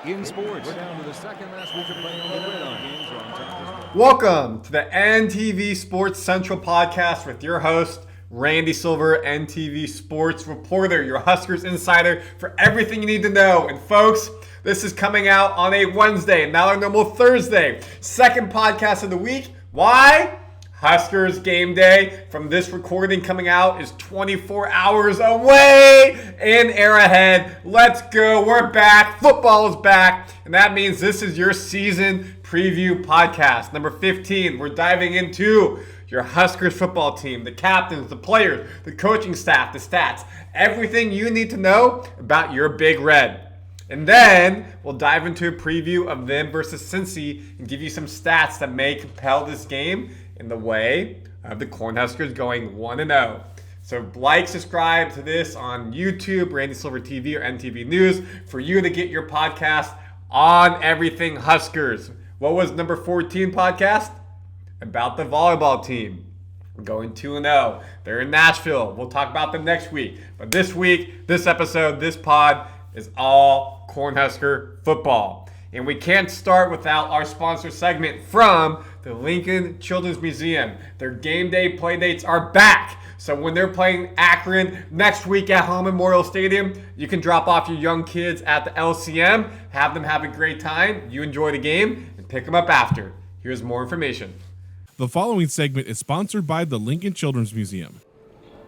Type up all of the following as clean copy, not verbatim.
in sports. We're down to the second last week of playing on the gridiron. Games are on top. Welcome to the NTV Sports Central Podcast with your host, Randy Silver, NTV Sports reporter, your Huskers insider for everything you need to know. And folks, this is coming out on a Wednesday, not our normal Thursday. Second podcast of the week. Why? Huskers game day from this recording coming out is 24 hours away in Arrowhead. Let's go. We're back. Football is back. And that means this is your season preview podcast. Number 15, we're diving into your Huskers football team, the captains, the players, the coaching staff, the stats, everything you need to know about your Big Red. And then we'll dive into a preview of them versus Cincy and give you some stats that may compel this game in the way of the Cornhuskers going 1-0. So like, subscribe to this on YouTube, Randy Silver TV, or NTV News for you to get your podcast on everything Huskers. What was number 14 podcast? About the volleyball team. Going 2-0. They're in Nashville. We'll talk about them next week. But this week, this episode, this pod is all Cornhusker football. And we can't start without our sponsor segment from the Lincoln Children's Museum. Their game day play dates are back. So when they're playing Akron next week at home Memorial Stadium, you can drop off your young kids at the LCM, have them have a great time, you enjoy the game, and pick them up after. Here's more information. The following segment is sponsored by the Lincoln Children's Museum.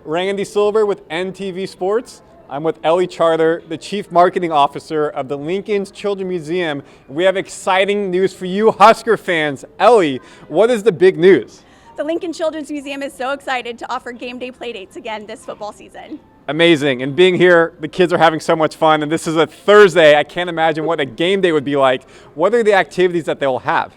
Randy Silver with NTV Sports. I'm with Ellie Charter, the Chief Marketing Officer of the Lincoln Children's Museum. We have exciting news for you Husker fans. Ellie, what is the big news? The Lincoln Children's Museum is so excited to offer game day playdates again this football season. Amazing. And being here, the kids are having so much fun. And this is a Thursday. I can't imagine what a game day would be like. What are the activities that they'll have?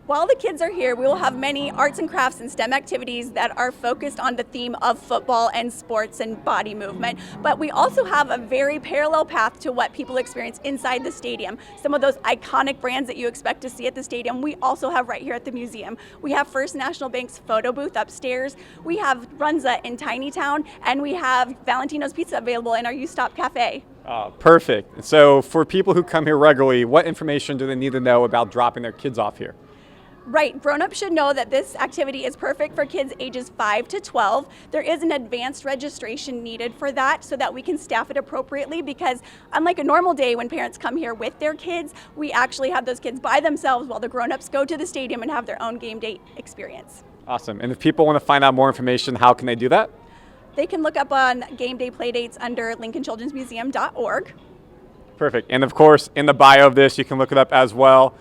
While the kids are here, we will have many arts and crafts and STEM activities that are focused on the theme of football and sports and body movement. But we also have a very parallel path to what people experience inside the stadium. Some of those iconic brands that you expect to see at the stadium, we also have right here at the museum. We have First National Bank's photo booth upstairs. We have Runza in Tiny Town, and we have Valentino's Pizza available in our U-Stop Cafe. Perfect. So for people who come here regularly, what information do they need to know about dropping their kids off here? Right, grown-ups should know that this activity is perfect for kids ages 5 to 12. There is an advanced registration needed for that so that we can staff it appropriately, because unlike a normal day when parents come here with their kids, we actually have those kids by themselves while the grown-ups go to the stadium and have their own game day experience. Awesome. And if people want to find out more information, how can they do that? They can look up on game day playdates under lincolnchildrensmuseum.org. Perfect. And of course, in the bio of this, you can look it up as well.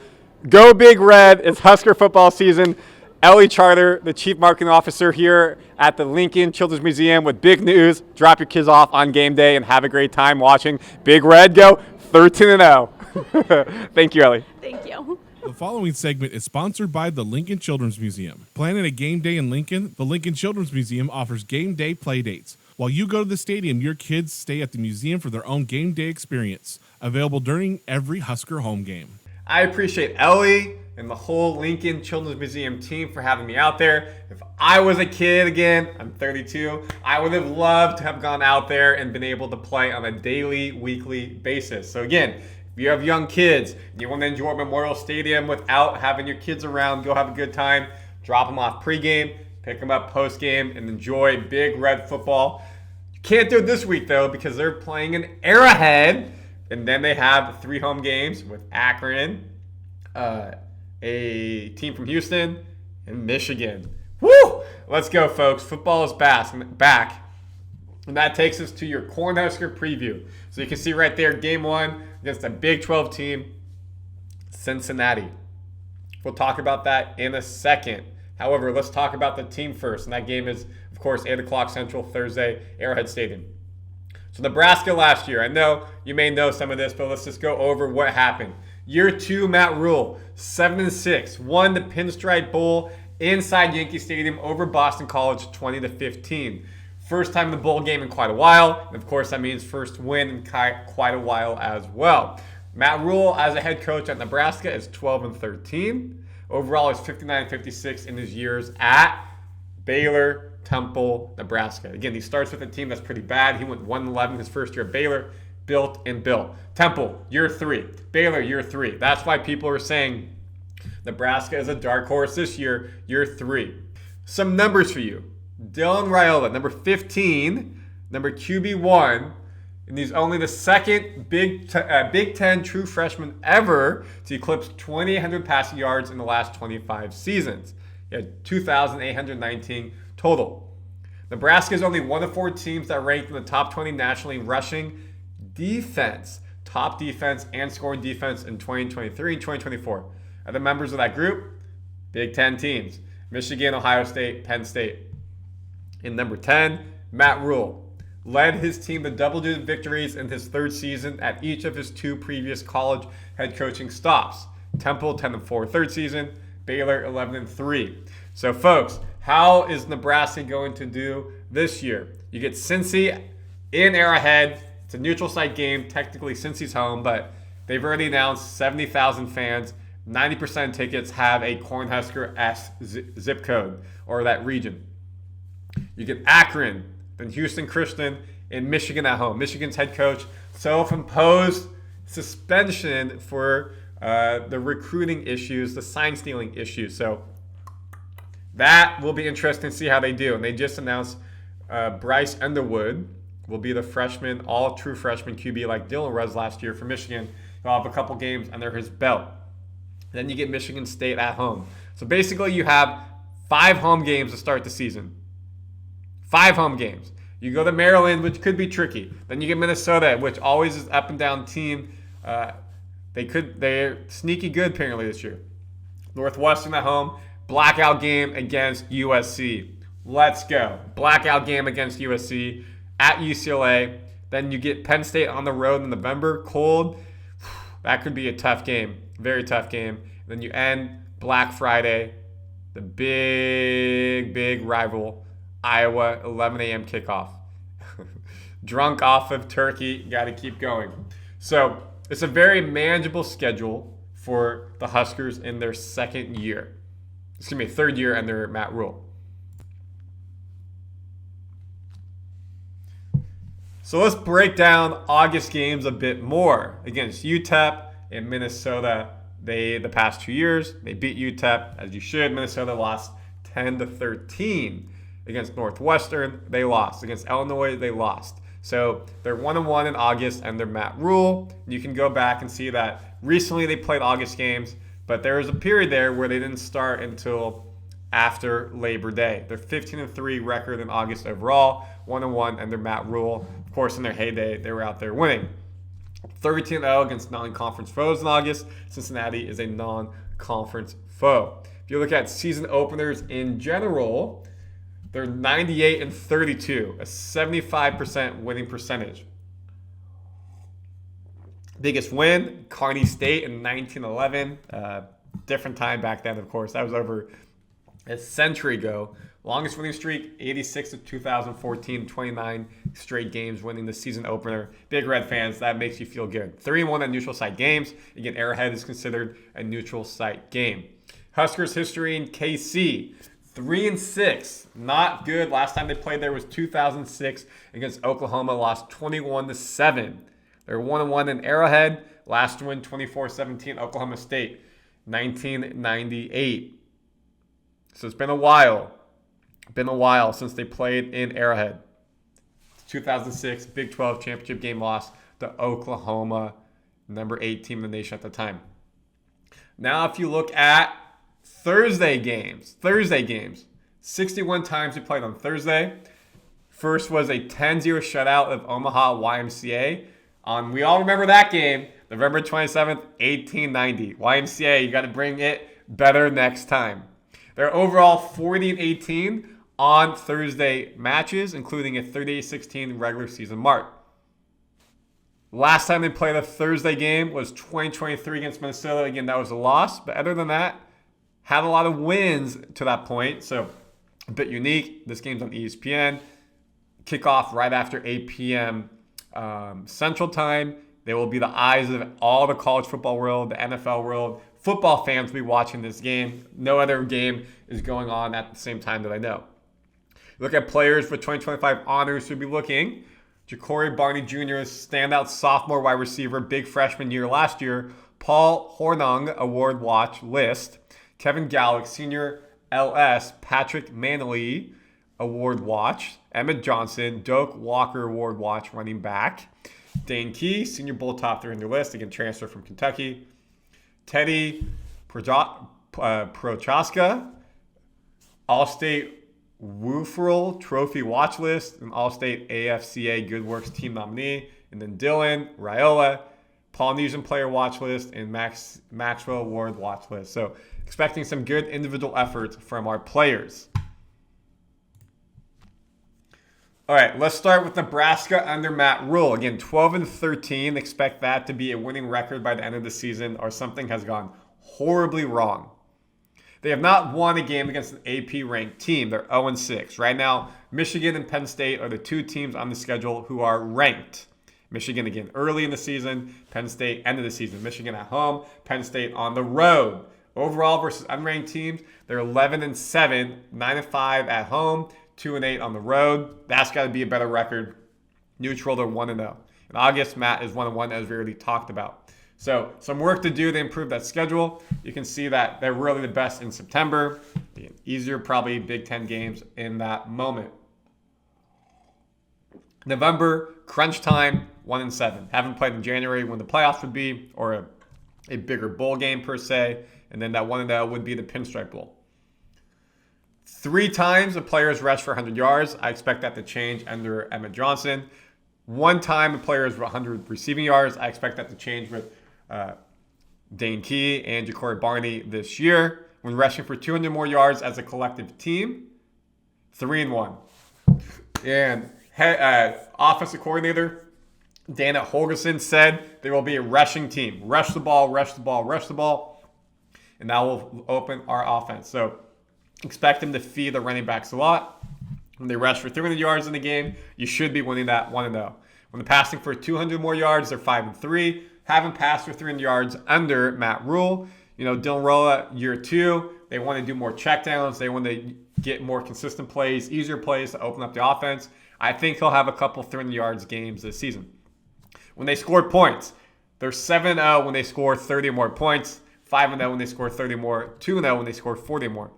Go Big Red. It's Husker football season. Ellie Charter, the Chief Marketing Officer here at the Lincoln Children's Museum with big news. Drop your kids off on game day and have a great time watching Big Red go 13-0. Thank you, Ellie. Thank you. The following segment is sponsored by the Lincoln Children's Museum. Planning a game day in Lincoln, the Lincoln Children's Museum offers game day play dates. While you go to the stadium, your kids stay at the museum for their own game day experience, available during every Husker home game. I appreciate Ellie and the whole Lincoln Children's Museum team for having me out there. If I was a kid again, I'm 32, I would have loved to have gone out there and been able to play on a daily, weekly basis. So again, if you have young kids and you want to enjoy Memorial Stadium without having your kids around, go have a good time, drop them off pregame, pick them up postgame, and enjoy Big Red football. You can't do it this week though, because they're playing in Arrowhead. And then they have 3 home games with Akron, a team from Houston, and Michigan. Woo! Let's go, folks. Football is back. And that takes us to your Cornhusker preview. So you can see right there, game 1 against a Big 12 team, Cincinnati. We'll talk about that in a second. However, let's talk about the team first. And that game is, of course, 8 o'clock Central, Thursday, Arrowhead Stadium. So Nebraska last year, I know you may know some of this, but let's just go over what happened. Year 2, Matt Rhule, 7-6, won the Pinstripe Bowl inside Yankee Stadium over Boston College, 20-15. First time in the bowl game in quite a while, and of course that means first win in quite a while as well. Matt Rhule, as a head coach at Nebraska, is 12-13. Overall, he's 59-56 in his years at Baylor, Temple, Nebraska. Again, he starts with a team that's pretty bad. He went 1-11 his first year at Baylor, built and built. Temple, year 3. Baylor, year 3. That's why people are saying Nebraska is a dark horse this year, year 3. Some numbers for you. Dylan Raiola, number 15, number QB1, and he's only the second Big Ten true freshman ever to eclipse 2,800 passing yards in the last 25 seasons. He had 2,819 total. Nebraska is only one of 4 teams that ranked in the top 20 nationally rushing defense, top defense and scoring defense in 2023 and 2024. Other members of that group, Big Ten teams, Michigan, Ohio State, Penn State. In number 10, Matt Rhule led his team to double-digit victories in his 3rd season at each of his 2 previous college head coaching stops. Temple 10-4 3rd season, Baylor 11-3. So folks, how is Nebraska going to do this year? You get Cincy in Arrowhead. It's a neutral site game. Technically Cincy's home, but they've already announced 70,000 fans. 90% of tickets have a Cornhusker-esque zip code or that region. You get Akron, then Houston Christian, and Michigan at home. Michigan's head coach self-imposed suspension for the recruiting issues, the sign stealing issues. So that will be interesting to see how they do. And they just announced Bryce Underwood will be the freshman, all true freshman QB like Dylan was last year for Michigan. He'll have a couple games under his belt. Then you get Michigan State at home. So basically you have 5 home games to start the season. 5 home games. You go to Maryland, which could be tricky. Then you get Minnesota, which always is up and down team. They're sneaky good apparently this year. Northwestern at home, blackout game against USC. Let's go. Blackout game against USC at UCLA. Then you get Penn State on the road in November, cold. That could be a tough game, very tough game. Then you end Black Friday, the big rival. Iowa, 11 a.m. kickoff. Drunk off of turkey, got to keep going. So it's a very manageable schedule for the Huskers in their 3rd year under Matt Rhule. So let's break down August games a bit more. Against UTEP and Minnesota, the past 2 years, they beat UTEP, as you should. Minnesota lost 10-13. Against Northwestern, they lost. Against Illinois, they lost. So they're 1-1 in August under Matt Rhule. You can go back and see that recently they played August games, but there was a period there where they didn't start until after Labor Day. They're 15-3 record in August overall, 1-1 under Matt Rhule. Of course, in their heyday, they were out there winning. 13-0 against non-conference foes in August. Cincinnati is a non-conference foe. If you look at season openers in general, they're 98-32, a 75% winning percentage. Biggest win, Kearney State in 1911. Different time back then, of course. That was over a century ago. Longest winning streak, 86 of 2014, 29 straight games winning the season opener. Big Red fans, that makes you feel good. 3-1 at neutral site games. Again, Arrowhead is considered a neutral site game. Huskers history in KC. 3-6, not good. Last time they played there was 2006 against Oklahoma, lost 21-7. They're 1-1 in Arrowhead. Last win 24-17 Oklahoma State, 1998. So it's been a while. Since they played in Arrowhead. 2006 Big 12 championship game loss to Oklahoma, number 8 team in the nation at the time. Now if you look at Thursday games. 61 times we played on Thursday. First was a 10-0 shutout of Omaha YMCA. We all remember that game, November 27th, 1890. YMCA, you got to bring it better next time. They're overall 40-18 on Thursday matches, including a 38-16 regular season mark. Last time they played a Thursday game was 2023 against Minnesota. Again, that was a loss. But other than that, had a lot of wins to that point. So a bit unique. This game's on ESPN. Kickoff right after 8 p.m. Central Time. They will be the eyes of all the college football world, the NFL world. Football fans will be watching this game. No other game is going on at the same time that I know. Look at players for 2025 honors. We'll be looking. Ja'Cory Barney Jr., standout sophomore wide receiver, big freshman year last year. Paul Hornung Award Watch list. Kevin Gallick, senior LS. Patrick Manley Award Watch. Emmett Johnson, Doak Walker Award Watch running back. Dane Key, senior bowl top 300 list, again transfer from Kentucky. Teddy Prochaska, All-State Woofrel Trophy Watch List, an All-State AFCA Good Works Team nominee, and then Dylan Raiola, Polynesian Player Watch List, and Maxwell Award Watch List. So expecting some good individual efforts from our players. All right, let's start with Nebraska under Matt Rhule. Again, 12-13. Expect that to be a winning record by the end of the season, or something has gone horribly wrong. They have not won a game against an AP-ranked team. They're 0-6. Right now, Michigan and Penn State are the two teams on the schedule who are ranked. Michigan, again, early in the season. Penn State, end of the season. Michigan at home. Penn State on the road. Overall versus unranked teams, they're 11-7, 9-5 at home, 2-8 on the road. That's got to be a better record. Neutral, they're 1-0. In August, Matt is 1-1, as we already talked about. So some work to do to improve that schedule. You can see that they're really the best in September. Easier, probably Big Ten games in that moment. November, crunch time, 1-7. Haven't played in January when the playoffs would be, or a bigger bowl game per se. And then that 1-0 would be the Pinstripe Bowl. 3 times the players rushed for 100 yards. I expect that to change under Emmett Johnson. 1 time the players were 100 receiving yards. I expect that to change with Dane Key and Ja'Cory Barney this year. When rushing for 200 more yards as a collective team, 3-1. And offensive coordinator Dana Holgerson said there will be a rushing team. Rush the ball, rush the ball, rush the ball. And that will open our offense. So expect them to feed the running backs a lot. When they rush for 300 yards in the game, you should be winning that 1-0. When they're passing for 200 more yards, they're 5-3. Haven't passed for 300 yards under Matt Rhule. Dylan Rolla, year 2, they want to do more checkdowns. They want to get more consistent plays, easier plays to open up the offense. I think he'll have a couple 300 yards games this season. When they score points, they're 7-0 when they score 30 or more points, 5-0 when they score 30 more, 2-0 when they score 40 more.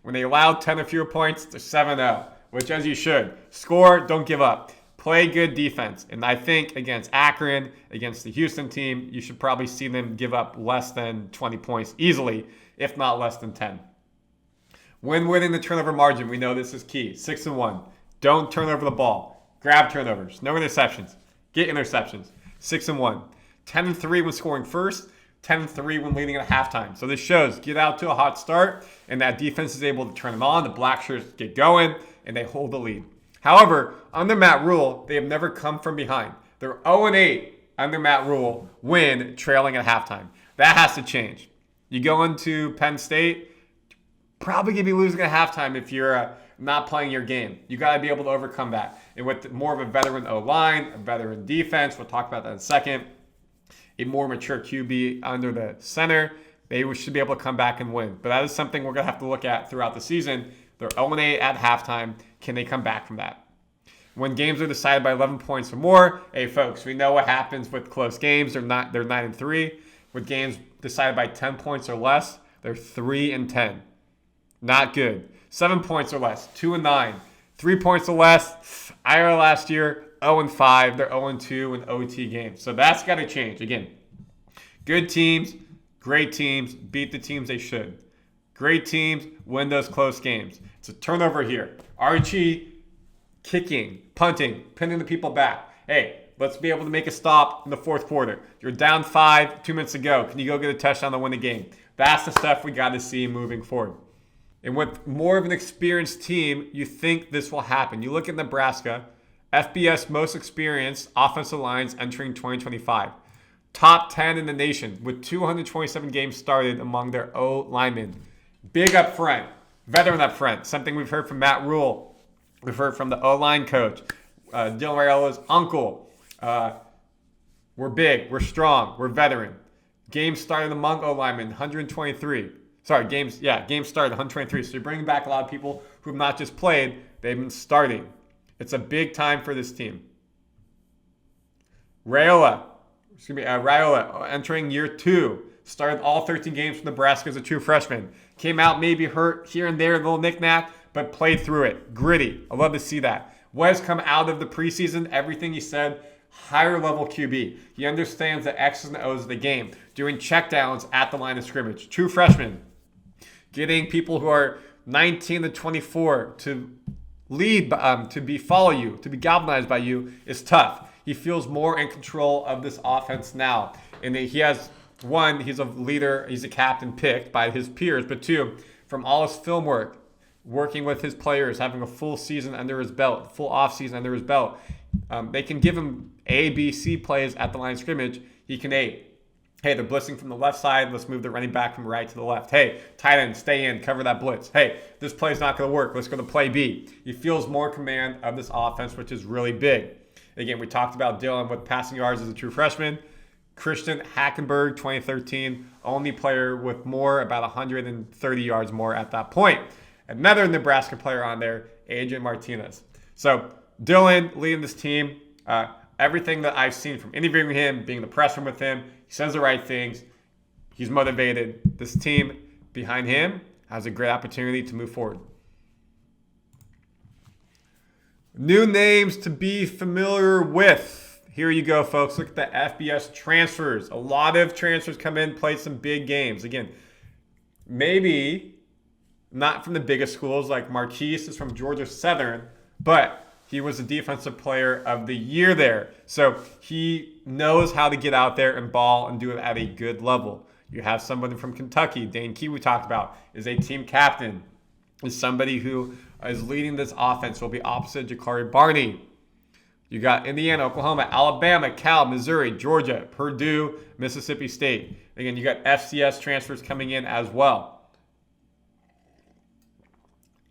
When they allow 10 or fewer points, they're 7-0, which, as you should. Score, don't give up. Play good defense. And I think against Akron, against the Houston team, you should probably see them give up less than 20 points easily, if not less than 10. When winning the turnover margin, we know this is key. 6-1. Don't turn over the ball. Grab turnovers. No interceptions. Get interceptions. 6-1. 10-3 when scoring first. 10-3 when leading at halftime. So this shows get out to a hot start, and that defense is able to turn them on. The Black Shirts get going, and they hold the lead. However, under Matt Rhule, they have never come from behind. They're 0-8 under Matt Rhule when trailing at halftime. That has to change. You go into Penn State, probably going to be losing at halftime if you're not playing your game. You got to be able to overcome that. And with more of a veteran O-line, a veteran defense, we'll talk about that in a second, a more mature QB under the center, they should be able to come back and win. But that is something we're going to have to look at throughout the season. They're 0-8 at halftime. Can they come back from that? When games are decided by 11 points or more, hey folks, we know what happens with close games. They're 9-3. With games decided by 10 points or less, they're 3-10. Not good. 7 points or less, 2-9. 3 points or less, Iowa last year, 0-5. They're 0-2 in OT games. So that's got to change. Again, good teams, great teams, beat the teams they should. Great teams win those close games. It's a turnover here. Archie kicking, punting, pinning the people back. Hey, let's be able to make a stop in the fourth quarter. You're down 5, 2 minutes to go. Can you go get a touchdown to win the game? That's the stuff we got to see moving forward. And with more of an experienced team, you think this will happen. You look at Nebraska, FBS most experienced offensive lines entering 2025. Top 10 in the nation with 227 games started among their O linemen. Big up front, veteran up front, something we've heard from Matt Rhule. We've heard from the O-line coach, Dylan Raiola's uncle. We're big, we're strong, we're veteran. Games started among O-linemen, 123. Games started 123. So you're bringing back a lot of people who have not just played, they've been starting. It's a big time for this team. Rhule entering year 2. Started all 13 games for Nebraska as a true freshman. Came out maybe hurt here and there, a little knick-knack, but played through it. Gritty. I love to see that. Wes come out of the preseason, everything he said, higher level QB. He understands the X's and O's of the game. Doing checkdowns at the line of scrimmage. True freshman. Getting people who are 19 to 24 to lead, follow you, to be galvanized by you is tough. He feels more in control of this offense now. And he has, one, he's a leader, he's a captain picked by his peers, but two, from all his film work, working with his players, having a full season under his belt, full offseason under his belt, they can give him A, B, C plays at the line of scrimmage. He can A. Hey, they're blitzing from the left side. Let's move the running back from right to the left. Hey, tight end, stay in, cover that blitz. Hey, this play's not going to work. Let's go to play B. He feels more command of this offense, which is really big. Again, we talked about Dylan with passing yards as a true freshman. Christian Hackenberg, 2013, only player with more, about 130 yards more at that point. Another Nebraska player on there, Adrian Martinez. So Dylan leading this team. Everything that I've seen from interviewing him, being the press room with him, he says the right things. He's motivated. This team behind him has a great opportunity to move forward. New names to be familiar with. Here you go, folks. Look at the FBS transfers. A lot of transfers come in, play some big games. Again, maybe not from the biggest schools, like Marquise is from Georgia Southern, but he was the defensive player of the year there. So he knows how to get out there and ball and do it at a good level. You have somebody from Kentucky, Dane Key we talked about, is a team captain, is somebody who is leading this offense, will be opposite Jakari Barney. You got Indiana, Oklahoma, Alabama, Cal, Missouri, Georgia, Purdue, Mississippi State. Again, you got FCS transfers coming in as well.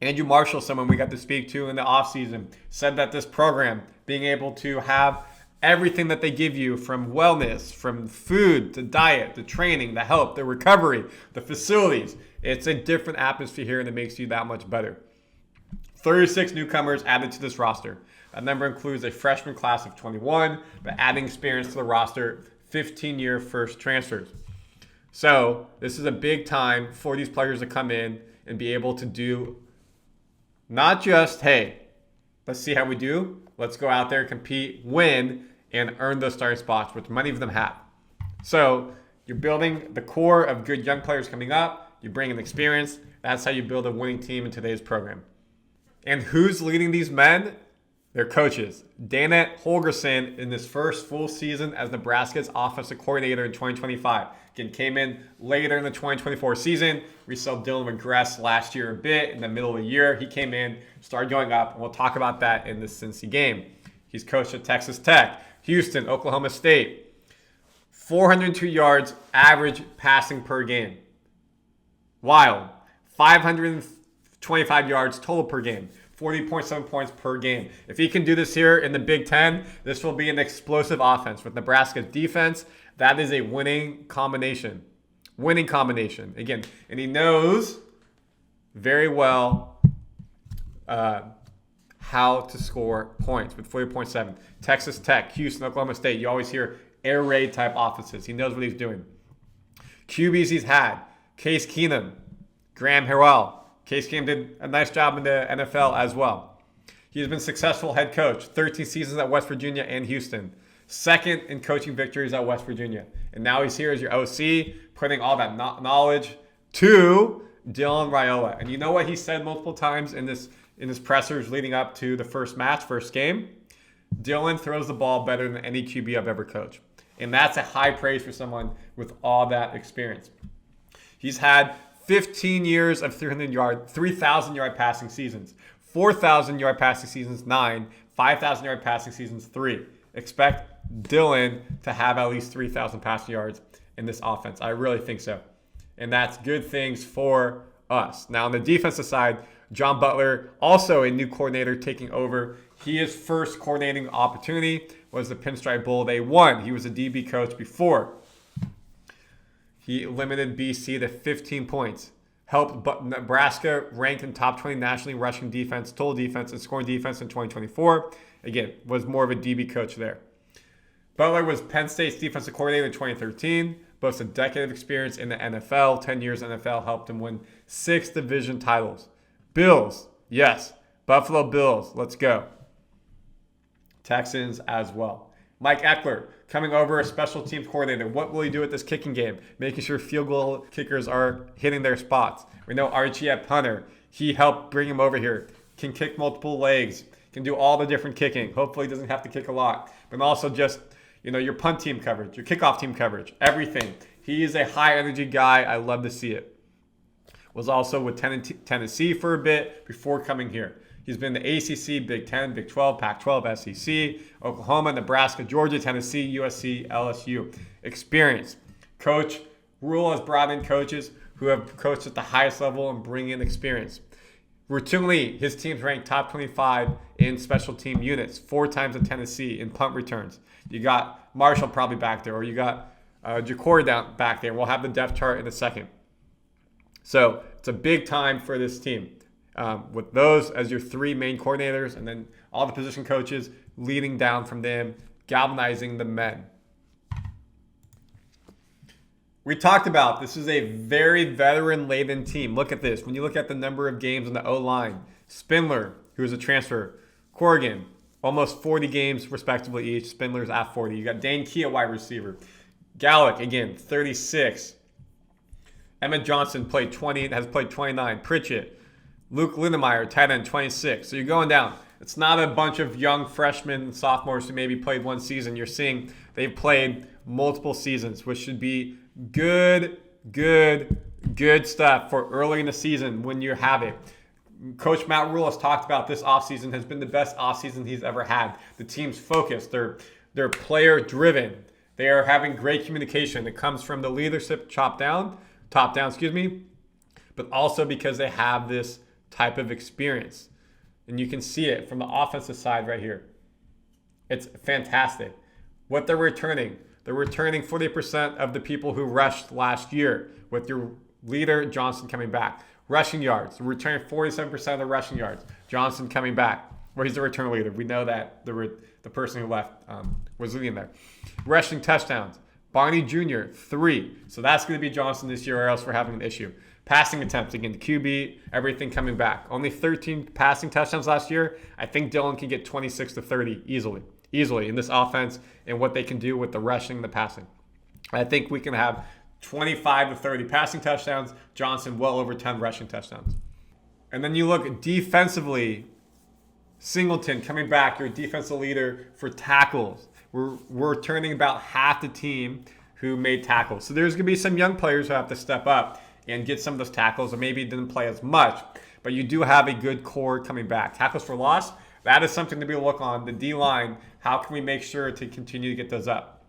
Andrew Marshall, someone we got to speak to in the offseason, said that this program, being able to have everything that they give you, from wellness, from food to diet, the training, the help, the recovery, the facilities, it's a different atmosphere here and it makes you that much better. 36 newcomers added to this roster. That number includes a freshman class of 21, but adding experience to the roster, 15-year first transfers. So this is a big time for these players to come in and be able to do not just, hey, let's see how we do. Let's go out there, compete, win, and earn those starting spots, which many of them have. So you're building the core of good young players coming up. You bring in experience. That's how you build a winning team in today's program. And who's leading these men? Their coaches. Dana Holgerson, in this first full season as Nebraska's offensive coordinator in 2025. Again, came in later in the 2024 season. We saw Dylan regress last year a bit in the middle of the year. He came in, started going up, and we'll talk about that in this Cincy game. He's coached at Texas Tech, Houston, Oklahoma State. 402 yards average passing per game. Wild. 525 yards total per game. 40.7 points per game. If he can do this here in the Big Ten, this will be an explosive offense. With Nebraska's defense, that is a winning combination. Winning combination. Again, and he knows very well how to score points with 40.7. Texas Tech, Houston, Oklahoma State. You always hear air raid type offenses. He knows what he's doing. QBs he's had. Case Keenum, Graham Harrell. Case Keenum did a nice job in the NFL as well. He's been successful head coach, 13 seasons at West Virginia and Houston. Second in coaching victories at West Virginia. And now he's here as your OC, putting all that knowledge to Dylan Rhule. And you know what he said multiple times in his pressers leading up to the first game? Dylan throws the ball better than any QB I've ever coached. And that's a high praise for someone with all that experience. He's had 15 years of 3,000-yard passing seasons. 4,000-yard passing seasons, 9. 5,000-yard passing seasons, 3. Expect Dylan to have at least 3,000 passing yards in this offense. I really think so. And that's good things for us. Now, on the defensive side, John Butler, also a new coordinator taking over. His first coordinating opportunity was the Pinstripe Bowl they won. He was a DB coach before. He limited BC to 15 points. Helped Nebraska rank in top 20 nationally rushing defense, total defense, and scoring defense in 2024. Again, was more of a DB coach there. Butler was Penn State's defensive coordinator in 2013, boasts a decade of experience in the NFL. 10 years in the NFL helped him win 6 division titles. Bills, yes. Buffalo Bills, let's go. Texans as well. Mike Eckler, coming over as special teams coordinator. What will he do with this kicking game? Making sure field goal kickers are hitting their spots. We know Archie at punter. He helped bring him over here. Can kick multiple legs. Can do all the different kicking. Hopefully he doesn't have to kick a lot. But also just, your punt team coverage, your kickoff team coverage, everything. He is a high energy guy. I love to see it. Was also with Tennessee for a bit before coming here. He's been the ACC, Big 10, Big 12, Pac-12, SEC, Oklahoma, Nebraska, Georgia, Tennessee, USC, LSU. Experience. Coach Rhule has brought in coaches who have coached at the highest level and bring in experience. Routinely, his team's ranked top 25 in special team units, 4 times at Tennessee in punt returns. You got Marshall probably back there, or you got Jacory down back there. We'll have the depth chart in a second. So it's a big time for this team. With those as your 3 main coordinators, and then all the position coaches leading down from them, galvanizing the men. We talked about this is a very veteran-laden team. Look at this. When you look at the number of games on the O-line, Spindler, who is a transfer, Corrigan, almost 40 games respectively each. Spindler's at 40. You got Dane Key, a wide receiver. Gallick, again, 36. Emmett Johnson played 20, has played 29. Pritchett. Luke Lindemeyer, tight end, 26. So you're going down. It's not a bunch of young freshmen and sophomores who maybe played 1 season. You're seeing they've played multiple seasons, which should be good stuff for early in the season when you have it. Coach Matt Rhule has talked about this offseason has been the best offseason he's ever had. The team's focused. They're player-driven. They are having great communication. It comes from the leadership top down, but also because they have this type of experience. And you can see it from the offensive side right here. It's fantastic. What they're returning 40% of the people who rushed last year with your leader, Johnson, coming back. Rushing yards, they're returning 47% of the rushing yards. Johnson coming back, where he's the return leader. We know that the person who left was leading there. Rushing touchdowns, Barney Jr., 3. So that's going to be Johnson this year, or else we're having an issue. Passing attempts, again, the QB, everything coming back. Only 13 passing touchdowns last year. I think Dylan can get 26 to 30 easily in this offense and what they can do with the rushing and the passing. I think we can have 25 to 30 passing touchdowns. Johnson, well over 10 rushing touchdowns. And then you look defensively, Singleton coming back, your defensive leader for tackles. We're turning about half the team who made tackles. So there's going to be some young players who have to step up and get some of those tackles, or maybe didn't play as much. But you do have a good core coming back. Tackles for loss, that is something to be a look on. The D-line, how can we make sure to continue to get those up?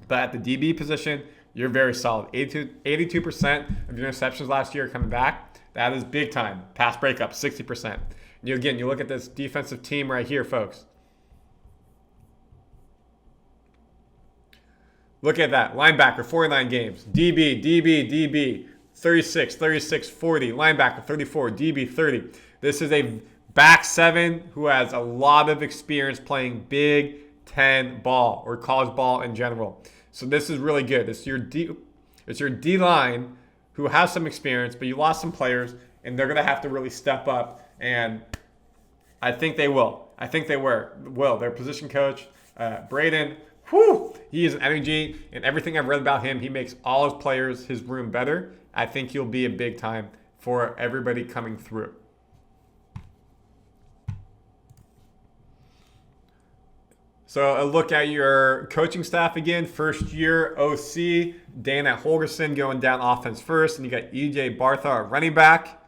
But at the DB position, you're very solid. 82% of your interceptions last year are coming back. That is big time. Pass breakup, 60%. And you look at this defensive team right here, folks. Look at that. Linebacker, 49 games. DB. 36, 40. Linebacker, 34. DB, 30. This is a back 7 who has a lot of experience playing Big Ten ball or college ball in general. So this is really good. It's your D-line who has some experience, but you lost some players, and they're going to have to really step up, and I think they will. Their position coach, Braden, he is an energy, and everything I've read about him, he makes all his players, his room better. I think he'll be a big time for everybody coming through. So a look at your coaching staff again. First year OC, Dana Holgerson going down offense first, and you got EJ Bartha, running back.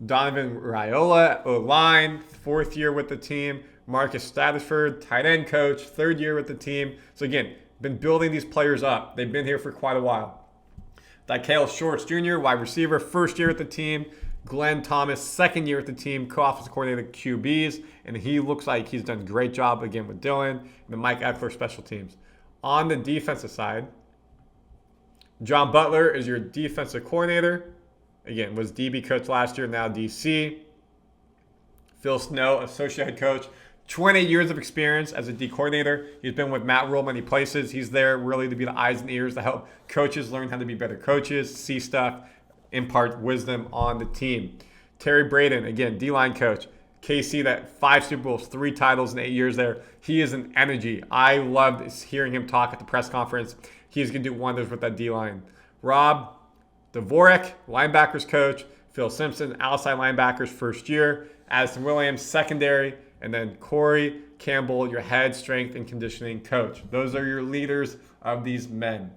Donovan Raiola, O-line, 4th year with the team. Marcus Stafford, tight end coach, 3rd year with the team. So again, been building these players up. They've been here for quite a while. Dykale Shorts Jr., wide receiver, 1st year with the team. Glenn Thomas, 2nd year with the team, co-offensive coordinator QBs, and he looks like he's done a great job again with Dylan and the Mike Eckler special teams. On the defensive side, John Butler is your defensive coordinator. Again, was DB coach last year, now DC. Phil Snow, associate head coach. 20 years of experience as a D coordinator. He's been with Matt Rhule many places. He's there really to be the eyes and ears to help coaches learn how to be better coaches, see stuff, impart wisdom on the team. Terry Braden, again, D-line coach. KC, that 5 Super Bowls, 3 titles in 8 years there. He is an energy. I loved hearing him talk at the press conference. He's going to do wonders with that D-line. Rob Dvorak, linebackers coach. Phil Simpson, outside linebackers first year. Addison Williams, secondary. And then Corey Campbell, your head strength and conditioning coach. Those are your leaders of these men.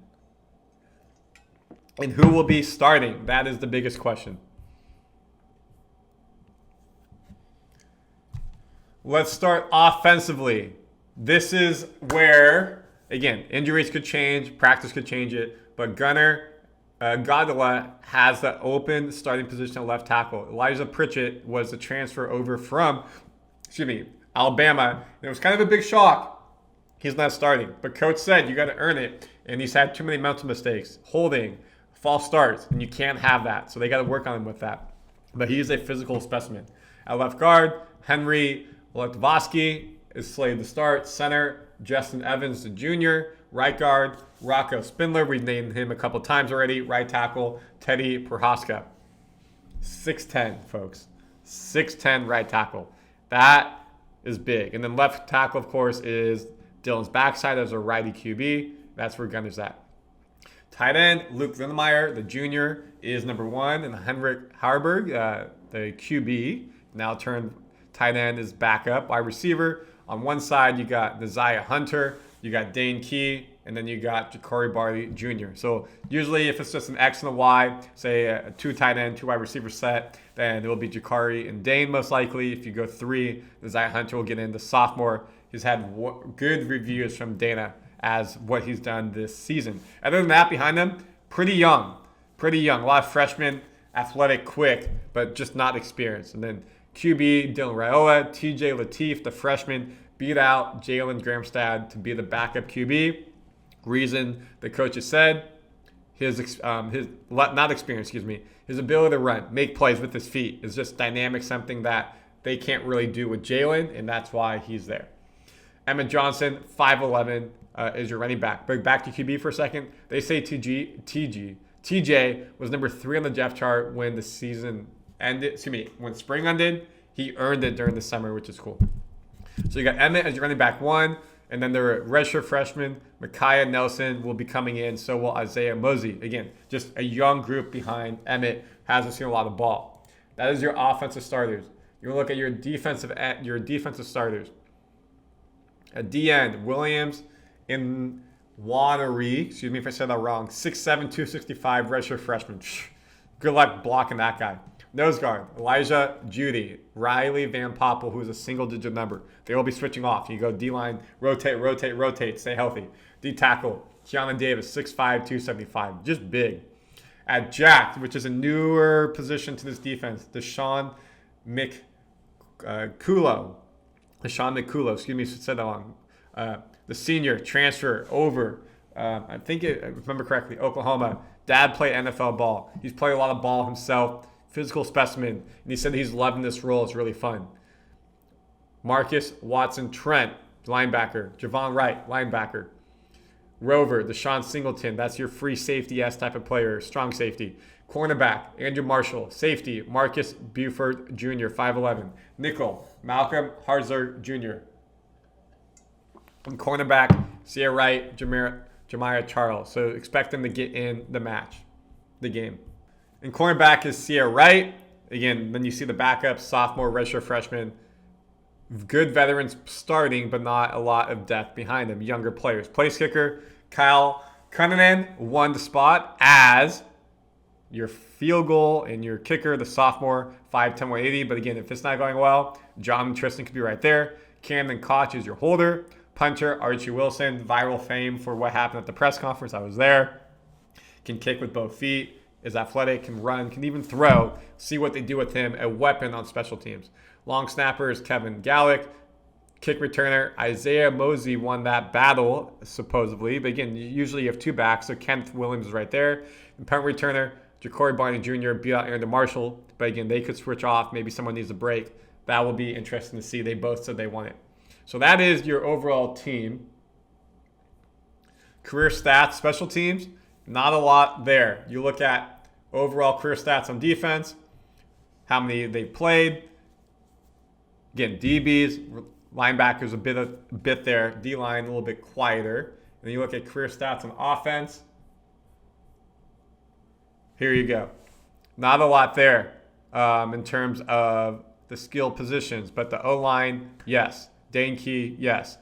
And who will be starting? That is the biggest question. Let's start offensively. This is where, again, injuries could change, practice could change it, but Gunnar Godala has the open starting position at left tackle. Elijah Pritchett was the transfer over from, Alabama. And it was kind of a big shock. He's not starting. But coach said you got to earn it, and he's had too many mental mistakes, holding, false starts, and you can't have that. So they got to work on him with that. But he's a physical specimen. At left guard, Henry Letvosky is slated to start. Center, Justin Evans, the junior. Right guard, Rocco Spindler. We've named him a couple times already. Right tackle, Teddy Prohaska. 6'10", folks. 6'10" right tackle. That is big. And then left tackle, of course, is Dylan's backside as a righty QB. That's where Gunner's at. Tight end, Luke Lindemeyer, the junior, is number 1. And Henrik Harburg, the QB, now turned tight end, is backup. Wide receiver, on one side, you got Naziah Hunter, you got Dane Key, and then you got Ja'Cory Barley Jr. So usually if it's just an X and a Y, say a 2 tight end, 2 wide receiver set, then it will be Ja'Cory and Dane most likely. If you go 3, Naziah Hunter will get in. The sophomore, he's had good reviews from Dana as what he's done this season. Other than that, behind them, pretty young. A lot of freshmen, athletic, quick, but just not experienced. And then QB, Dylan Raiola, TJ Lateef, the freshman, beat out Jalen Gramstad to be the backup QB. Reason the coach has said, his ability to run, make plays with his feet is just dynamic, something that they can't really do with Jalen, and that's why he's there. Emmett Johnson, 5'11", is your running back. But back to QB for a second. They say TJ was number 3 on the depth chart when the season ended. When spring ended, he earned it during the summer, which is cool. So you got Emmett as your running back 1, and then their redshirt freshman, Micaiah Nelson, will be coming in. So will Isaiah Mosey. Again, just a young group behind Emmett. Hasn't seen a lot of ball. That is your offensive starters. You're going to look at your defensive starters. At D end, Williams in Wannery, excuse me if I said that wrong, 6'7", 265, redshirt freshman. Good luck blocking that guy. Nose guard, Elijah Judy, Riley Van Poppel, who is a single-digit number. They will be switching off. You go D-line, rotate, stay healthy. D-tackle, Keanu Davis, 6'5", 275, just big. At Jack, which is a newer position to this defense, Deshaun McCullough, excuse me if I said that wrong. The senior transfer over, I remember correctly, Oklahoma. Dad played NFL ball. He's played a lot of ball himself. Physical specimen, and he said he's loving this role. It's really fun. Marcus Watson Trent, linebacker. Javon Wright, linebacker. Rover, Deshaun Singleton, that's your free safety-esque type of player, strong safety. Cornerback, Andrew Marshall. Safety, Marcus Buford Jr., 5'11". Nickel, Malcolm Harzer Jr. And cornerback, Sierra Wright, Jamiah Charles. So expect them to get in the game. And cornerback is Sierra Wright. Again, then you see the backup, sophomore, redshirt freshman. Good veterans starting, but not a lot of depth behind them. Younger players. Place kicker, Kyle Cunningham won the spot as your field goal and your kicker, the sophomore, 5'10", 180. But again, if it's not going well, John Tristan could be right there. Camden Koch is your holder. Punter, Archie Wilson, viral fame for what happened at the press conference. I was there. Can kick with both feet. Is athletic, can run, can even throw. See what they do with him, a weapon on special teams. Long snapper is Kevin Gallick. Kick returner, Isaiah Mosey won that battle, supposedly. But again, usually you have 2 backs, so Kenneth Williams is right there. And punt returner, Ja'Cory Barney Jr. beat out Aaron Marshall. But again, they could switch off. Maybe someone needs a break. That will be interesting to see. They both said they want it. So that is your overall team. Career stats, special teams, not a lot there. You look at overall career stats on defense, how many they played. Again, DBs, linebackers a bit there. D-line a little bit quieter. And then you look at career stats on offense. Here you go. Not a lot there in terms of the skill positions, but the O-line, yes. Dane Key, yes.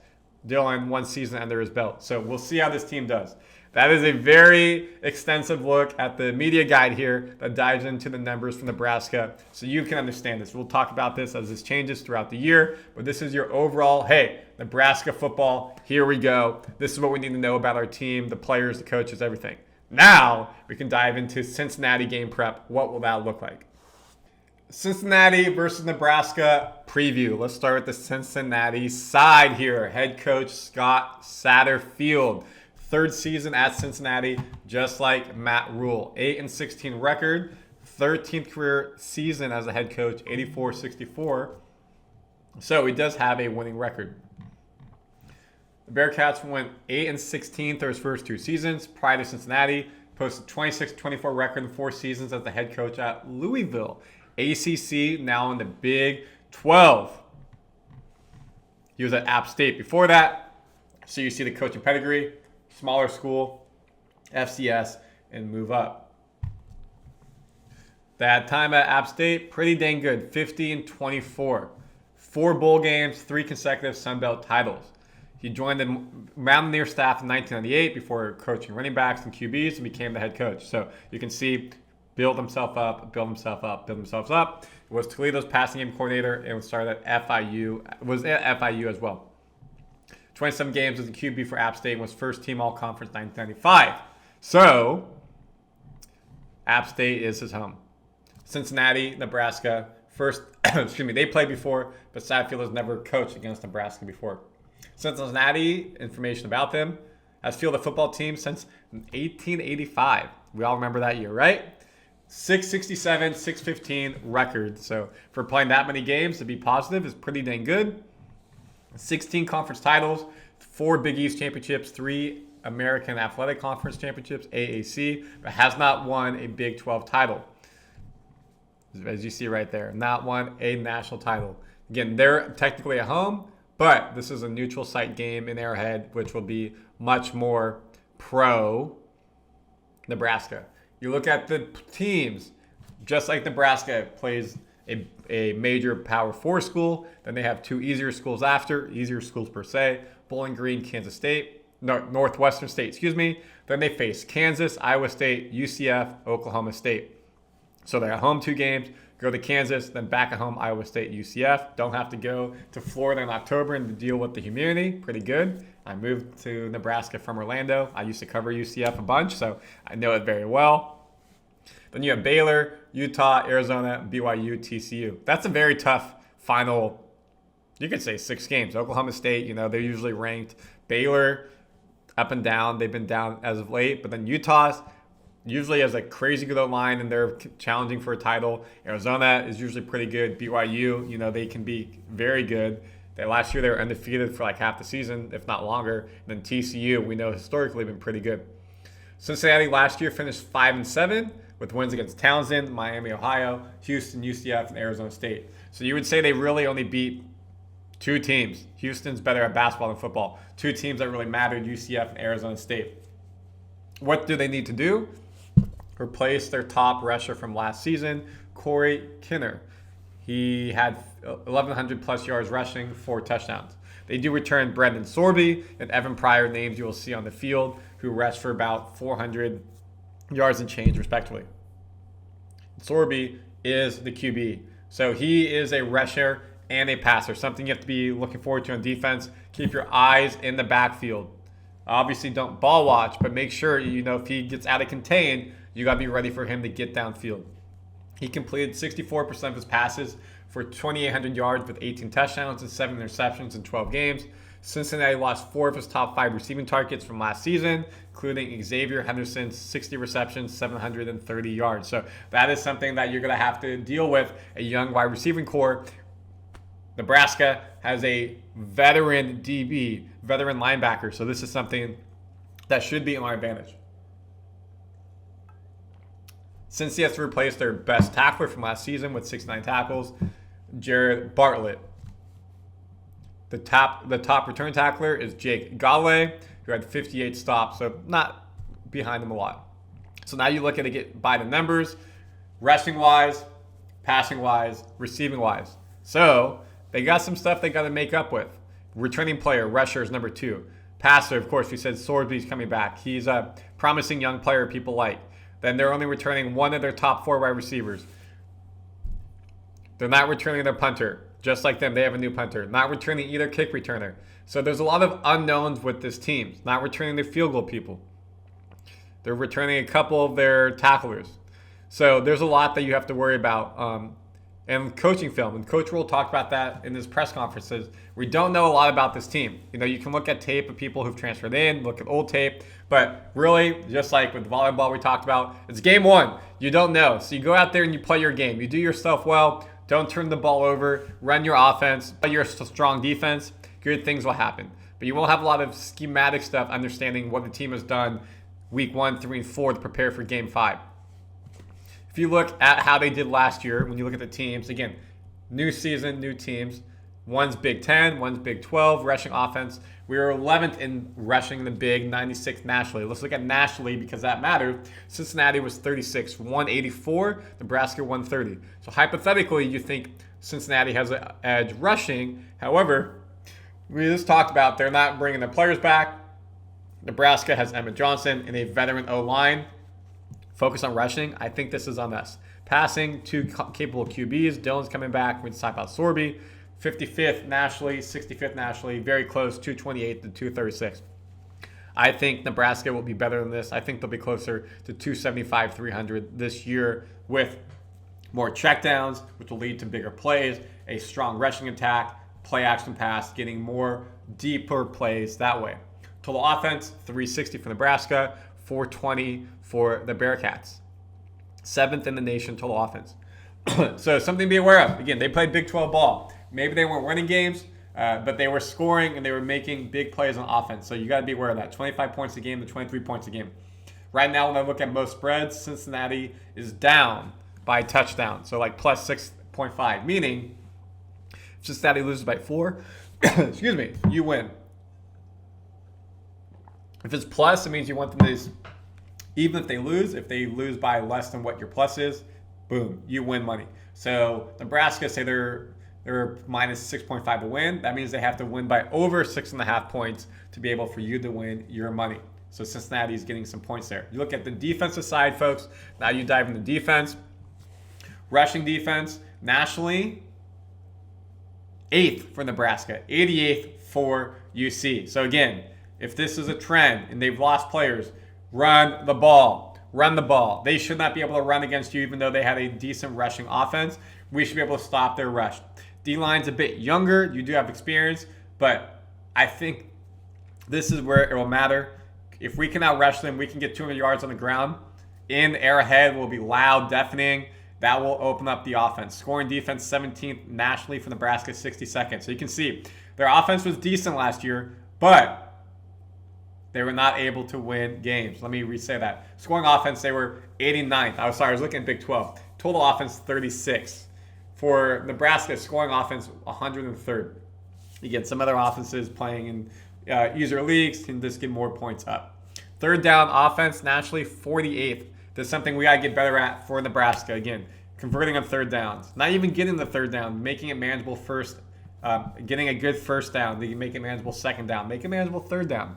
D-line 1 season under his belt. So we'll see how this team does. That is a very extensive look at the media guide here that dives into the numbers from Nebraska so you can understand this. We'll talk about this as this changes throughout the year, but this is your overall, hey, Nebraska football, here we go. This is what we need to know about our team, the players, the coaches, everything. Now we can dive into Cincinnati game prep. What will that look like? Cincinnati versus Nebraska preview. Let's start with the Cincinnati side here. Head coach Scott Satterfield. 3rd season at Cincinnati, just like Matt Rhule. 8-16 record. 13th career season as a head coach, 84-64. So he does have a winning record. The Bearcats went 8-16 through his first 2 seasons. Prior to Cincinnati, posted 26-24 record in 4 seasons as the head coach at Louisville. ACC, now in the Big 12. He was at App State before that. So you see the coaching pedigree. Smaller school, FCS, and move up. That time at App State, pretty dang good. 50-24. 4 bowl games, 3 consecutive Sun Belt titles. He joined the Mountaineer staff in 1998 before coaching running backs and QBs and became the head coach. So you can see, build himself up. Was Toledo's passing game coordinator and started at FIU. Was at FIU as well. 27 games as a QB for App State and was first team all-conference 1995. So, App State is his home. Cincinnati, Nebraska, they played before, but Satterfield has never coached against Nebraska before. Cincinnati, information about them, has fielded a football team since 1885. We all remember that year, right? 667, 615 record. So, for playing that many games, to be positive is pretty dang good. 16 conference titles, 4 Big East championships, 3 American Athletic Conference championships, AAC, but has not won a Big 12 title. As you see right there, not won a national title. Again, they're technically at home, but this is a neutral site game in Arrowhead, which will be much more pro Nebraska. You look at the teams, just like Nebraska plays a major Power 4 school. Then they have 2 easier schools per se. Bowling Green, Kansas State. Northwestern State, Then they face Kansas, Iowa State, UCF, Oklahoma State. So they're at home 2 games. Go to Kansas, then back at home, Iowa State, UCF. Don't have to go to Florida in October and deal with the humidity. Pretty good. I moved to Nebraska from Orlando. I used to cover UCF a bunch, so I know it very well. Then you have Baylor, Utah, Arizona, BYU, TCU. That's a very tough final, you could say 6 games. Oklahoma State, they're usually ranked. Baylor, up and down. They've been down as of late. But then Utah usually has a crazy good line, and they're challenging for a title. Arizona is usually pretty good. BYU, they can be very good. Last year they were undefeated for like half the season, if not longer. And then TCU, we know historically been pretty good. Cincinnati last year finished 5-7. With wins against Townsend, Miami, Ohio, Houston, UCF, and Arizona State. So you would say they really only beat 2 teams. Houston's better at basketball than football. 2 teams that really mattered, UCF and Arizona State. What do they need to do? Replace their top rusher from last season, Corey Kinner. He had 1,100 plus yards rushing, 4 touchdowns. They do return Brendan Sorby and Evan Pryor, names you will see on the field, who rushed for about 400 yards and change, respectively. Sorby is the QB. So he is a rusher and a passer, something you have to be looking forward to on defense. Keep your eyes in the backfield. Obviously, don't ball watch, but make sure, if he gets out of contain, you got to be ready for him to get downfield. He completed 64% of his passes for 2,800 yards with 18 touchdowns and 7 interceptions in 12 games. Cincinnati lost 4 of his top 5 receiving targets from last season, including Xavier Henderson's 60 receptions, 730 yards. So that is something that you're going to have to deal with, a young wide receiving core. Nebraska has a veteran DB, veteran linebacker, so this is something that should be in our advantage. Since he has to replace their best tackler from last season with 69 tackles, Jared Bartlett. The top return tackler is Jake Galloway, who had 58 stops, so not behind him a lot. So now you look at it by the numbers, rushing-wise, passing-wise, receiving-wise. So they got some stuff they got to make up with. Returning player, rusher is number 2. Passer, of course, we said Sorsby's coming back. He's a promising young player people like. Then they're only returning one of their top 4 wide receivers. They're not returning their punter. Just like them, they have a new punter. Not returning either kick returner. So there's a lot of unknowns with this team. Not returning their field goal people. They're returning a couple of their tacklers. So there's a lot that you have to worry about. And coaching film. And Coach Rhule talked about that in his press conferences. We don't know a lot about this team. You can look at tape of people who've transferred in, look at old tape. But really, just like with volleyball we talked about, it's game 1. You don't know. So you go out there and you play your game. You do your stuff well. Don't turn the ball over. Run your offense. Play your strong defense. Good things will happen. But you won't have a lot of schematic stuff understanding what the team has done week 1, 3, and 4 to prepare for game 5. If you look at how they did last year, when you look at the teams, again, new season, new teams. One's Big 10, one's Big 12, rushing offense. We were 11th in rushing the Big, 96th nationally. Let's look at nationally because that matters. Cincinnati was 36, 184, Nebraska 130. So hypothetically, you think Cincinnati has an edge rushing. However, we just talked about they're not bringing their players back. Nebraska has Emmett Johnson and a veteran O-line. Focus on rushing. I think this is on us. Passing, 2 capable QBs. Dylan's coming back. We just talked about Sorby. 55th nationally, 65th nationally, very close, 228 to 236. I think Nebraska will be better than this. I think they'll be closer to 275, 300 this year with more checkdowns, which will lead to bigger plays, a strong rushing attack, play action pass, getting more deeper plays that way. Total offense, 360 for Nebraska, 420 for the Bearcats. 7th in the nation total offense. So something to be aware of. Again, they played Big 12 ball. Maybe they weren't winning games, but they were scoring and they were making big plays on offense. So you got to be aware of that. 25 points a game to 23 points a game. Right now, when I look at most spreads, Cincinnati is down by a touchdown. So like plus 6.5, meaning if Cincinnati loses by 4, excuse me, you win. If it's plus, it means you want them to, even if they lose by less than what your plus is, boom, you win money. So Nebraska, say they're minus 6.5 to win. That means they have to win by over 6.5 points to be able for you to win your money. So Cincinnati is getting some points there. You look at the defensive side, folks. Now you dive into defense. Rushing defense, nationally, 8th for Nebraska, 88th for UC. So again, if this is a trend and they've lost players, run the ball. Run the ball. They should not be able to run against you even though they had a decent rushing offense. We should be able to stop their rush. D-line's a bit younger. You do have experience, but I think this is where it will matter. If we can out-rush them, we can get 200 yards on the ground. In Arrowhead will be loud, deafening. That will open up the offense. Scoring defense, 17th nationally for Nebraska, 62nd. So you can see their offense was decent last year, but they were not able to win games. Let me re-say that. Scoring offense, they were 89th. I was looking at Big 12. Total offense, 36. For Nebraska, scoring offense, 103rd. Again, some other offenses playing in easier leagues can just get more points up. Third down offense, nationally, 48th. That's something we got to get better at for Nebraska. Again, converting on third downs. Not even getting the third down, making it manageable first. Getting a good first down. They can make it manageable second down. Make it manageable third down.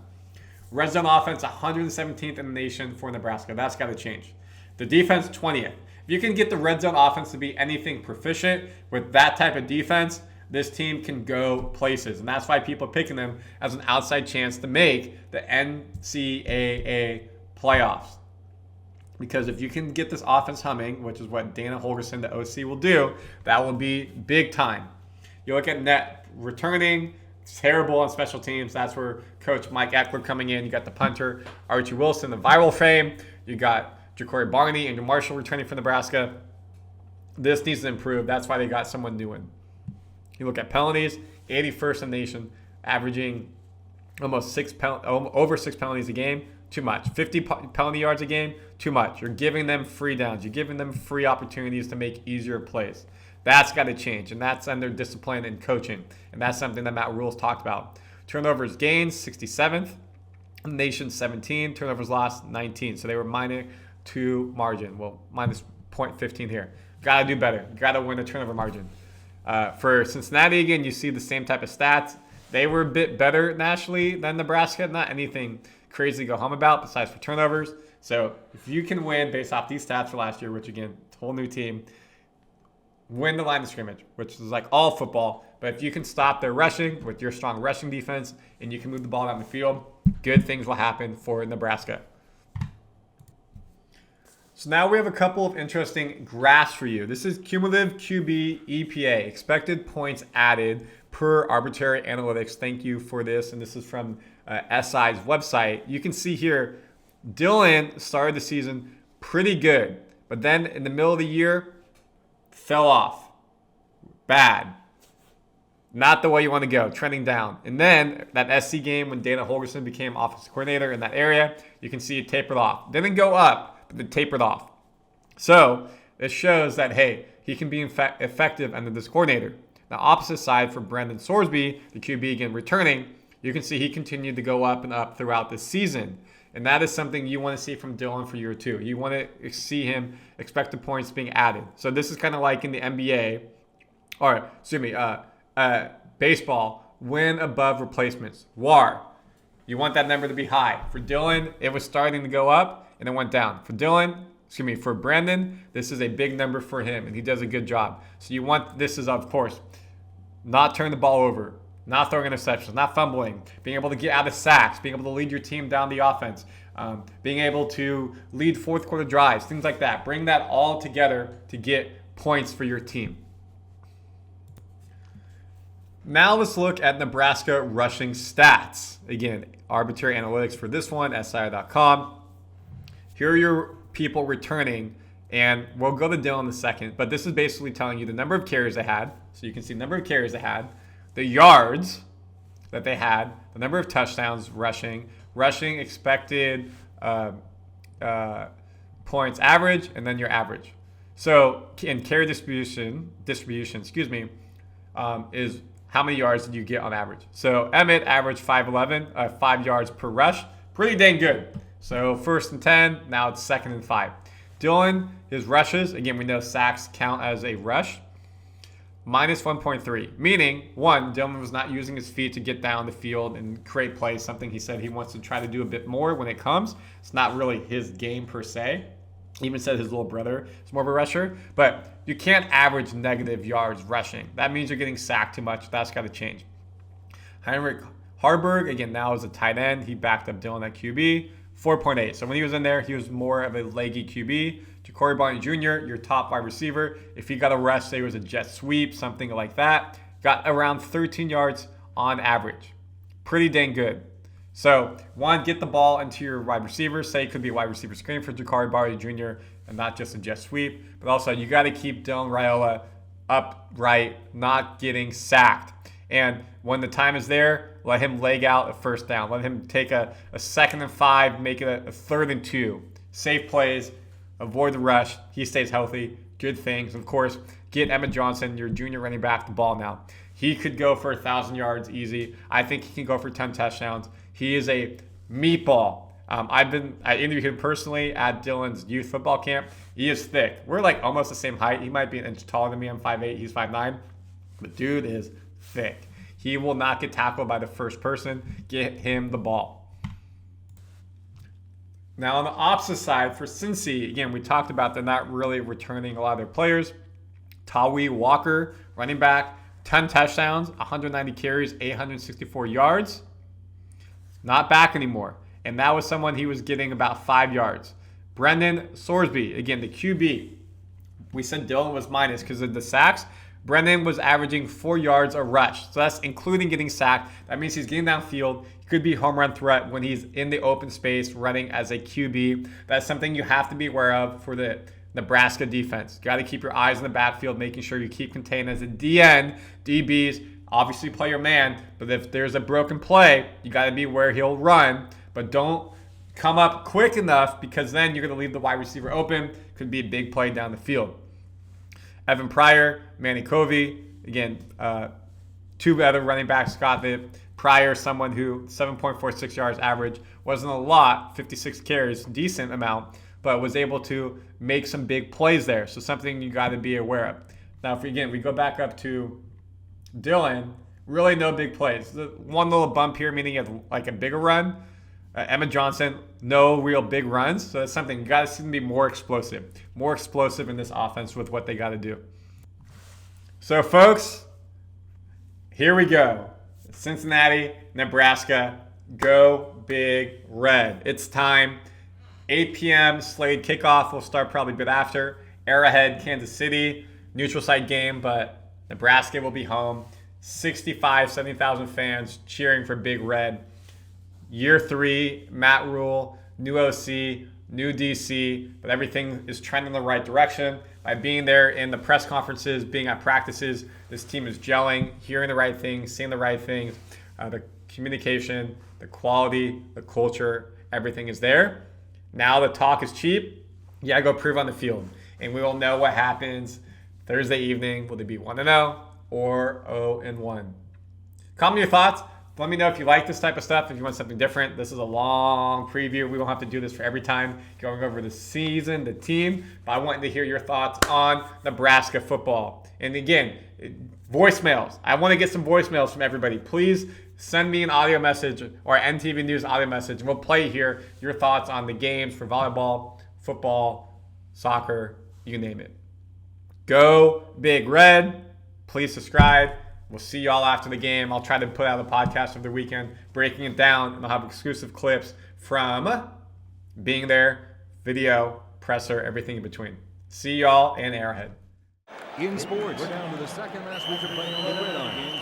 Red zone offense, 117th in the nation for Nebraska. That's got to change. The defense, 20th. If you can get the red zone offense to be anything proficient with that type of defense, this team can go places. And that's why people are picking them as an outside chance to make the NCAA playoffs. Because if you can get this offense humming, which is what Dana Holgerson, the OC, will do, that will be big time. You look at net returning, terrible on special teams. That's where Coach Mike Eckler coming in. You got the punter, Archie Wilson, the viral fame. You got Ja'Cory Barney, Andrew Marshall returning for Nebraska. This needs to improve. That's why they got someone new in. You look at penalties, 81st in the nation, averaging almost over 6 penalties a game. Too much. 50 penalty yards a game, too much. You're giving them free downs. You're giving them free opportunities to make easier plays. That's got to change, and that's under discipline and coaching, and that's something that Matt Rhule's talked about. Turnovers gained, 67th. Nation 17. Turnovers lost, 19. So they were -2 margin. Well, minus 0.15 here. Got to do better. Got to win the turnover margin. For Cincinnati, again, you see the same type of stats. They were a bit better nationally than Nebraska. Not anything crazy to go home about besides for turnovers. So if you can win based off these stats for last year, which again, whole new team, win the line of scrimmage, which is like all football. But if you can stop their rushing with your strong rushing defense and you can move the ball down the field, good things will happen for Nebraska. So now we have a couple of interesting graphs for you. This is cumulative QB EPA, expected points added per arbitrary analytics. Thank you for this. And this is from SI's website. You can see here, Dylan started the season pretty good, but then in the middle of the year, fell off. Bad. Not the way you want to go, trending down. And then that SC game when Dana Holgorsen became offensive coordinator in that area, you can see it tapered off. Didn't go up, but it tapered off. So this shows that, hey, he can be effective under this coordinator. Now, opposite side for Brendan Sorsby, the QB again returning, you can see he continued to go up and up throughout the season. And that is something you want to see from Dylan for year 2. You want to see him expected points being added. So this is kind of like in the NBA, or excuse me, baseball, win above replacements. WAR. You want that number to be high. For Dylan, it was starting to go up and it went down. For Brandon, this is a big number for him and he does a good job. So you want, this is of course, not turn the ball over, not throwing interceptions, not fumbling, being able to get out of sacks, being able to lead your team down the offense, being able to lead fourth quarter drives, things like that. Bring that all together to get points for your team. Now let's look at Nebraska rushing stats. Again, arbitrary analytics for this one, SI.com. Here are your people returning, and we'll go to Dylan in a second, but this is basically telling you the number of carries they had. So you can see the number of carries they had, the yards that they had, the number of touchdowns rushing expected points average, and then your average. So in carry distribution, is how many yards did you get on average? So Emmett averaged 5'11", 5 yards per rush. Pretty dang good. So 1st and 10, now it's 2nd and 5. Dylan, his rushes, again, we know sacks count as a rush, minus 1.3. Meaning, one, Dylan was not using his feet to get down the field and create plays, something he said he wants to try to do a bit more when it comes. It's not really his game per se. He even said his little brother is more of a rusher. But you can't average negative yards rushing. That means you're getting sacked too much. That's got to change. Heinrich Harburg, again, now is a tight end. He backed up Dylan at QB, 4.8. So when he was in there, he was more of a leggy QB. Ja'Cory Barney Jr., your top wide receiver. If he got a rush, say it was a jet sweep, something like that, got around 13 yards on average. Pretty dang good. So, one, get the ball into your wide receiver. Say it could be a wide receiver screen for Ja'Cory Barney Jr. and not just a jet sweep. But also, you got to keep Dylan Raiola upright, not getting sacked. And when the time is there, let him leg out a first down. Let him take a 2nd and 5, make it a 3rd and 2. Safe plays, avoid the rush. He stays healthy. Good things. Of course, get Emmett Johnson, your junior running back, the ball now. He could go for 1,000 yards easy. I think he can go for 10 touchdowns. He is a meatball. I interviewed him personally at Dylan's youth football camp. He is thick. We're like almost the same height. He might be an inch taller than me. I'm 5'8". He's 5'9". But dude is thick. He will not get tackled by the first person. Get him the ball. Now on the opposite side for Cincy, again, we talked about they're not really returning a lot of their players. Tawi Walker, running back, 10 touchdowns, 190 carries, 864 yards. Not back anymore. And that was someone he was getting about 5 yards. Brendan Sorsby, again, the QB. We said Dylan was minus because of the sacks. Brendan was averaging 4 yards a rush. So that's including getting sacked. That means he's getting downfield. He could be home run threat when he's in the open space running as a QB. That's something you have to be aware of for the Nebraska defense. You got to keep your eyes in the backfield, making sure you keep contained as a DN. DBs, obviously play your man, but if there's a broken play, you got to be where he'll run, but don't come up quick enough because then you're going to leave the wide receiver open. Could be a big play down the field. Evan Pryor, Manny Covey, again, two other running backs got it. Pryor, someone who 7.46 yards average, wasn't a lot, 56 carries, decent amount, but was able to make some big plays there. So something you got to be aware of. Now, if we go back up to Dylan, really no big plays. One little bump here, meaning he had like a bigger run. Emmett Johnson, no real big runs. So that's something you got to see them be more explosive in this offense with what they got to do. So, folks, here we go. Cincinnati, Nebraska, go Big Red. It's time. 8 p.m. Slade kickoff will start probably a bit after. Arrowhead, Kansas City, neutral site game, but Nebraska will be home. 70,000 fans cheering for Big Red. Year 3, Matt Rhule, new OC, new DC, but everything is trending in the right direction. By being there in the press conferences, being at practices, this team is gelling, hearing the right things, seeing the right things. The communication, the quality, the culture, everything is there. Now the talk is cheap. You gotta go prove on the field. And we will know what happens Thursday evening. Will they be 1-0 or 0-1? Comment your thoughts. Let me know if you like this type of stuff, if you want something different. This is a long preview. We won't have to do this for every time going over the season, the team. But I want to hear your thoughts on Nebraska football. And again, voicemails. I want to get some voicemails from everybody. Please send me an audio message or NTV News audio message. We'll play here your thoughts on the games for volleyball, football, soccer, you name it. Go Big Red. Please subscribe. We'll see you all after the game. I'll try to put out a podcast over the weekend, breaking it down, and I'll have exclusive clips from being there, video, presser, everything in between. See y'all in Arrowhead. In sports, we're down to the second last week of playing on the gridiron.